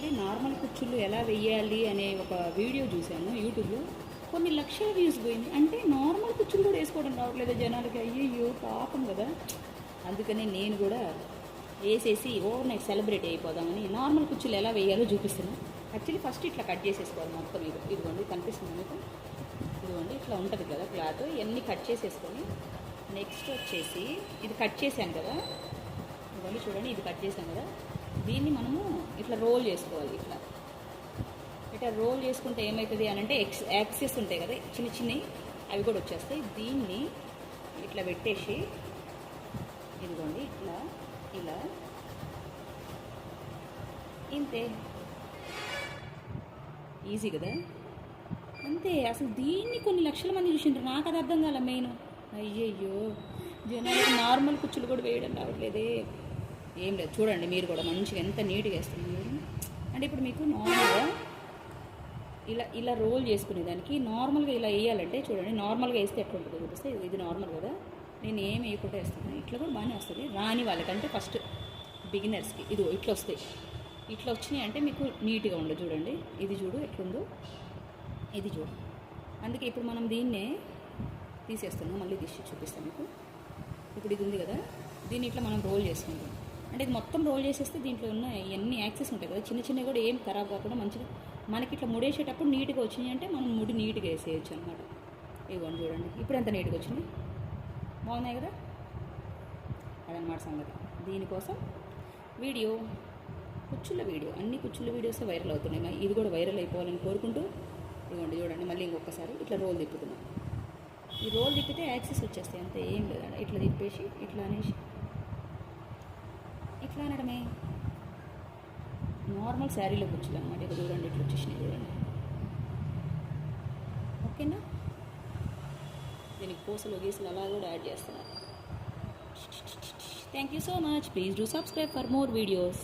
Actually normal కుచ్చుళ్ళు ఎలా వెయ్యాలి అనే ఒక వీడియో చూశాను యూట్యూబ్లో. కొన్ని లక్షల వ్యూస్ పోయింది. అంటే నార్మల్ కుచ్చులు కూడా వేసుకోవడం రావట్లేదు జనాలకి. అయ్యయ్యో పాపం కదా. అందుకని నేను కూడా వేసేసి ఓవర్ నైట్ సెలబ్రేట్ అయిపోదామని నార్మల్ కుచ్చులు ఎలా వేయాలో చూపిస్తున్నాను. యాక్చువల్లీ ఫస్ట్ ఇట్లా కట్ చేసేసుకోవాలి మొత్తం. ఇదిగోండి కనిపిస్తుంది మీకు. ఇదిగోండి ఇట్లా ఉంటుంది కదా క్లాత్. ఇవన్నీ కట్ చేసేసుకొని నెక్స్ట్ వచ్చేసి ఇది కట్ చేశాను కదా, ఇదిగోండి చూడండి, ఇది కట్ చేశాను కదా, దీన్ని మనము ఇట్లా రోల్ చేసుకోవాలి. ఇట్లా రోల్ చేసుకుంటే ఏమవుతుంది అని అంటే యాక్సెస్ ఉంటాయి కదా చిన్న చిన్నవి, అవి కూడా వచ్చేస్తాయి. దీన్ని ఇట్లా పెట్టేసి ఇదిగోండి ఇట్లా ఇలా ఇంతే, ఈజీ కదా. అంతే. అసలు దీన్ని కొన్ని లక్షల మంది చూసింటారు. నాకు అది అర్థం కాలే మెయిన్. అయ్యయ్యో జనాలకి నార్మల్ కుచ్చులు కూడా వేయడం రావట్లేదే. ఏం లేదు చూడండి, మీరు కూడా మంచిగా ఎంత నీట్గా వేస్తున్నారు. అంటే ఇప్పుడు మీకు నార్మల్గా ఇలా రోల్ చేసుకునే దానికి నార్మల్గా ఇలా వేయాలంటే చూడండి, నార్మల్గా వేస్తే ఎట్లా ఉంటుందో చూపిస్తే. ఇది నార్మల్ కదా, నేను ఏం వేయకుండా వేస్తున్నాను. ఇట్లా కూడా బాగానే వస్తుంది. రాని వాళ్ళకంటే ఫస్ట్ బిగినర్స్కి ఇది ఇట్లా వస్తాయి. ఇట్లా వచ్చినాయి అంటే మీకు నీట్గా ఉండదు. చూడండి ఇది చూడు ఎట్లుందో, ఇది చూడు. అందుకే ఇప్పుడు మనం దీన్నే తీసేస్తున్నాం. మళ్ళీ తీసి చూపిస్తాను మీకు. ఇప్పుడు ఇది ఉంది కదా, దీన్ని ఇట్లా మనం రోల్ చేసుకుంటాం. అంటే ఇది మొత్తం రోల్ చేసేస్తే దీంట్లో ఉన్న ఎన్ని యాక్సెస్ ఉంటాయి కదా, చిన్న చిన్నవి కూడా ఏం ఖరాబ్ కాకుండా మంచిగా మనకి ఇట్లా ముడేసేటప్పుడు నీట్గా వచ్చినాయి అంటే మనం ముడి నీట్గా వేసేయచ్చు అనమాట. ఇవ్వండి చూడండి ఇప్పుడు ఎంత నీట్గా వచ్చినాయి, బాగున్నాయి కదా. అదనమాట సంగతి. దీనికోసం వీడియో, కుచ్చుళ్ళ వీడియో, అన్ని కుచ్చుళ్ళ వీడియోస్ వైరల్ అవుతున్నాయి. ఇది కూడా వైరల్ అయిపోవాలని కోరుకుంటూ ఇవ్వండి చూడండి. మళ్ళీ ఇంకొకసారి ఇట్లా రోల్ తిప్పుతున్నాం. ఈ రోల్ తిప్పితే యాక్సెస్ వచ్చేస్తాయి, అంతే, ఏం లేదండి. ఇట్లా తిప్పేసి ఇట్లా అనేసి ఇట్లా అనడమే. నార్మల్ శారీలో కుచ్చులు అనమాట. ఇక చూడండి ఇట్లా వచ్చేసినాయి చూడండి. ఓకేనా. దీనికి పూసలు గీసలు అలా కూడా యాడ్ చేస్తున్నారు. Thank you so much. Please do subscribe for more videos.